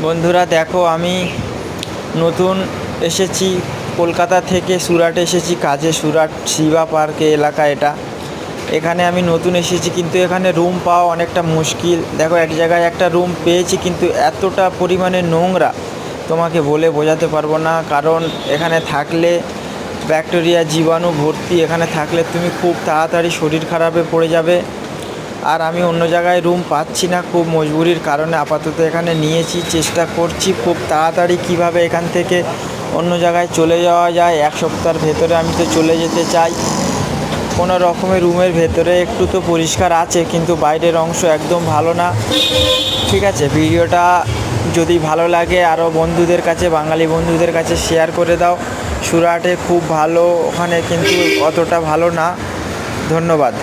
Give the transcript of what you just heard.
বন্ধুরা দেখো, আমি নতুন এসেছি কলকাতা থেকে সুরাটে এসেছি কাজে। সুরাট শিবা পার্কে এলাকা এটা। এখানে আমি নতুন এসেছি, কিন্তু এখানে রুম পাওয়া অনেকটা মুশকিল। দেখো, এক জায়গায় একটা রুম পেয়েছি, কিন্তু এতটা পরিমাণে নোংরা তোমাকে বলে বোঝাতে পারবো না। কারণ এখানে থাকলে ব্যাকটেরিয়া জীবাণু ভর্তি। এখানে থাকলে তুমি খুব তাড়াতাড়ি শরীর খারাপে পড়ে যাবে। আর আমি অন্য জায়গায় রুম পাচ্ছি না, খুব মজবুরির কারণে আপাতত এখানে নিয়েছি। চেষ্টা করছি খুব তাড়াতাড়ি কীভাবে এখান থেকে অন্য জায়গায় চলে যাওয়া যায়। এক সপ্তাহের ভেতরে আমি তো চলে যেতে চাই। কোনো রকমের রুমের ভেতরে একটু তো পরিষ্কার আছে, কিন্তু বাইরের অংশ একদম ভালো না। ঠিক আছে, ভিডিওটা যদি ভালো লাগে আরও বন্ধুদের কাছে, বাঙালি বন্ধুদের কাছে শেয়ার করে দাও। সুরাটে খুব ভালো, ওখানে কিন্তু অতটা ভালো না। ধন্যবাদ।